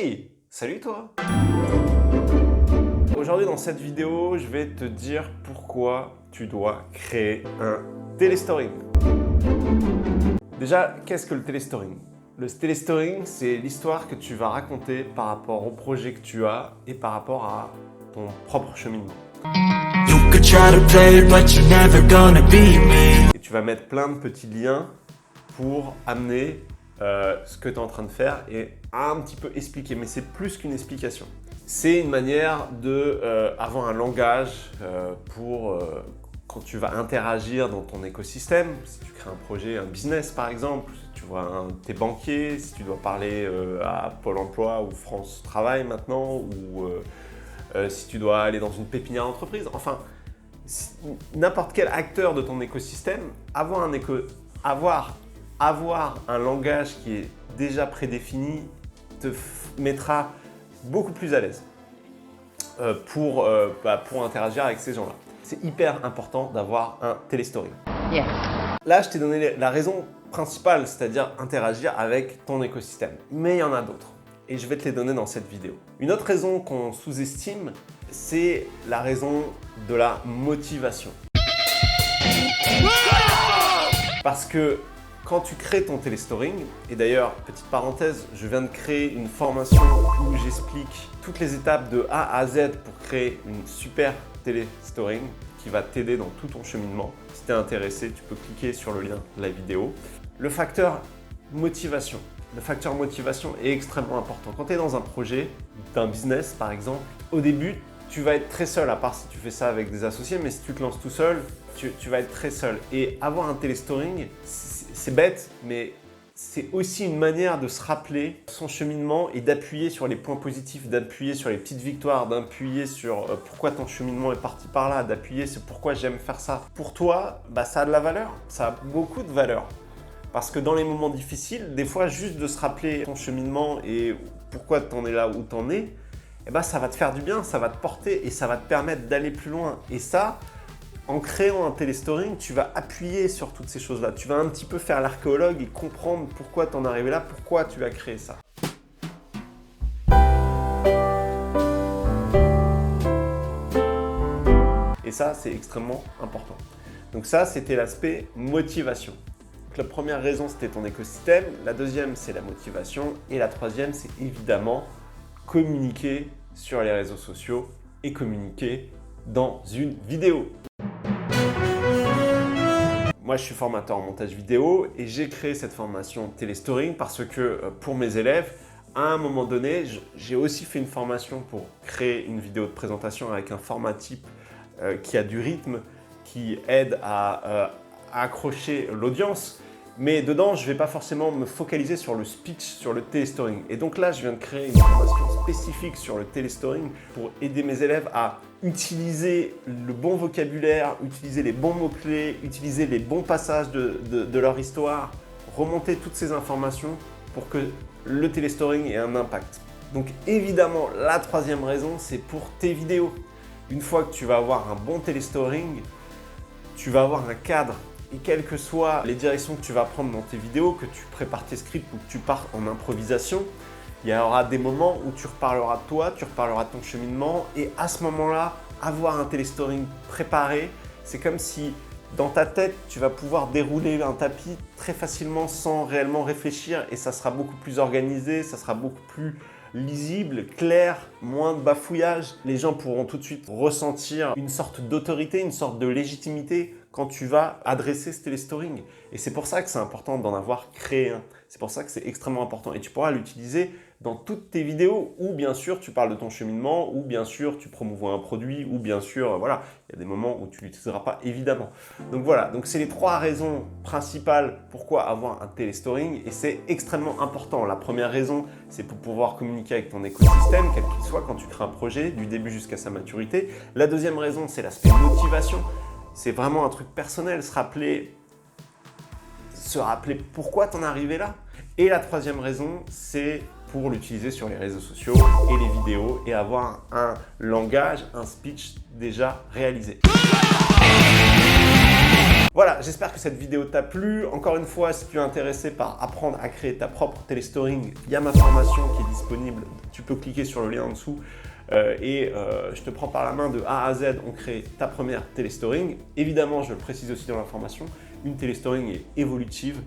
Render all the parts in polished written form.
Hey! Salut toi! Aujourd'hui dans cette vidéo, je vais te dire pourquoi tu dois créer un téléstorying. Déjà, qu'est-ce que le téléstorying? Le téléstorying, c'est l'histoire que tu vas raconter par rapport au projet que tu as et par rapport à ton propre cheminement. Et tu vas mettre plein de petits liens pour amener ce que tu es en train de faire et un petit peu expliquer, mais c'est plus qu'une explication. C'est une manière d'avoir un langage pour quand tu vas interagir dans ton écosystème. Si tu crées un projet, un business par exemple, si tu vois tes banquiers, si tu dois parler à Pôle emploi ou France Travail maintenant, ou si tu dois aller dans une pépinière d'entreprise, enfin, n'importe quel acteur de ton écosystème, avoir un langage qui est déjà prédéfini te mettra beaucoup plus à l'aise pour interagir avec ces gens-là. C'est hyper important d'avoir un téléstorying. Yes. Là, je t'ai donné la raison principale, c'est-à-dire interagir avec ton écosystème. Mais il y en a d'autres et je vais te les donner dans cette vidéo. Une autre raison qu'on sous-estime, c'est la raison de la motivation. Parce que quand tu crées ton téléstorying, et d'ailleurs, petite parenthèse, je viens de créer une formation où j'explique toutes les étapes de A à Z pour créer une super téléstorying qui va t'aider dans tout ton cheminement. Si tu es intéressé, tu peux cliquer sur le lien de la vidéo. Le facteur motivation. Le facteur motivation est extrêmement important. Quand tu es dans un projet, d'un business par exemple, au début, tu vas être très seul, à part si tu fais ça avec des associés, mais si tu te lances tout seul, tu vas être très seul. Et avoir un téléstorying, c'est bête, mais c'est aussi une manière de se rappeler son cheminement et d'appuyer sur les points positifs, d'appuyer sur les petites victoires, d'appuyer sur pourquoi ton cheminement est parti par là, d'appuyer sur pourquoi j'aime faire ça. Pour toi, ça a de la valeur, ça a beaucoup de valeur. Parce que dans les moments difficiles, des fois, juste de se rappeler ton cheminement et pourquoi tu en es là où tu en es, ça va te faire du bien, ça va te porter et ça va te permettre d'aller plus loin. Et ça, en créant un téléstorying, tu vas appuyer sur toutes ces choses-là. Tu vas un petit peu faire l'archéologue et comprendre pourquoi tu en es arrivé là, pourquoi tu as créé ça. Et ça, c'est extrêmement important. Donc ça, c'était l'aspect motivation. Donc la première raison, c'était ton écosystème. La deuxième, c'est la motivation. Et la troisième, c'est évidemment communiquer sur les réseaux sociaux et communiquer dans une vidéo. Moi, je suis formateur en montage vidéo et j'ai créé cette formation téléstorying parce que pour mes élèves, à un moment donné, j'ai aussi fait une formation pour créer une vidéo de présentation avec un format type qui a du rythme, qui aide à accrocher l'audience. Mais dedans, je ne vais pas forcément me focaliser sur le speech, sur le téléstorying. Et donc là, je viens de créer une formation spécifique sur le téléstorying pour aider mes élèves à utiliser le bon vocabulaire, utiliser les bons mots-clés, utiliser les bons passages de leur histoire, remonter toutes ces informations pour que le téléstorying ait un impact. Donc évidemment, la troisième raison, c'est pour tes vidéos. Une fois que tu vas avoir un bon téléstorying, tu vas avoir un cadre. Et quelles que soient les directions que tu vas prendre dans tes vidéos, que tu prépares tes scripts ou que tu pars en improvisation, il y aura des moments où tu reparleras de toi, tu reparleras de ton cheminement. Et à ce moment-là, avoir un téléstorying préparé, c'est comme si dans ta tête, tu vas pouvoir dérouler un tapis très facilement sans réellement réfléchir et ça sera beaucoup plus organisé, ça sera beaucoup plus lisible, clair, moins de bafouillage. Les gens pourront tout de suite ressentir une sorte d'autorité, une sorte de légitimité quand tu vas adresser ce téléstorying. Et c'est pour ça que c'est important d'en avoir créé un. C'est pour ça que c'est extrêmement important. Et tu pourras l'utiliser dans toutes tes vidéos où bien sûr tu parles de ton cheminement, ou bien sûr tu promouvois un produit, ou bien sûr, voilà, il y a des moments où tu ne l'utiliseras pas évidemment. Donc voilà, donc c'est les trois raisons principales pourquoi avoir un téléstorying et c'est extrêmement important. La première raison, c'est pour pouvoir communiquer avec ton écosystème, quel qu'il soit, quand tu crées un projet, du début jusqu'à sa maturité. La deuxième raison, c'est l'aspect motivation. C'est vraiment un truc personnel, se rappeler pourquoi t'en es arrivé là. Et la troisième raison, c'est pour l'utiliser sur les réseaux sociaux et les vidéos et avoir un langage, un speech déjà réalisé. Voilà, j'espère que cette vidéo t'a plu. Encore une fois, si tu es intéressé par apprendre à créer ta propre téléstoring, il y a ma formation qui est disponible. Tu peux cliquer sur le lien en dessous je te prends par la main de A à Z, on crée ta première téléstoring. Évidemment, je le précise aussi dans la formation, une téléstoring est évolutive.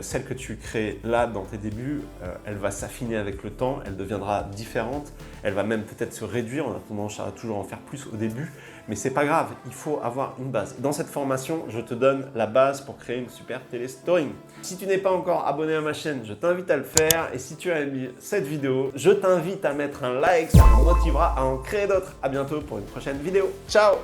Celle que tu crées là dans tes débuts, elle va s'affiner avec le temps, elle deviendra différente, elle va même peut-être se réduire, on a tendance à toujours en faire plus au début, mais c'est pas grave, il faut avoir une base. Dans cette formation, je te donne la base pour créer une super téléstoring. Si tu n'es pas encore abonné à ma chaîne, je t'invite à le faire, et si tu as aimé cette vidéo, je t'invite à mettre un like, ça me motivera à en créer d'autres. À bientôt pour une prochaine vidéo. Ciao!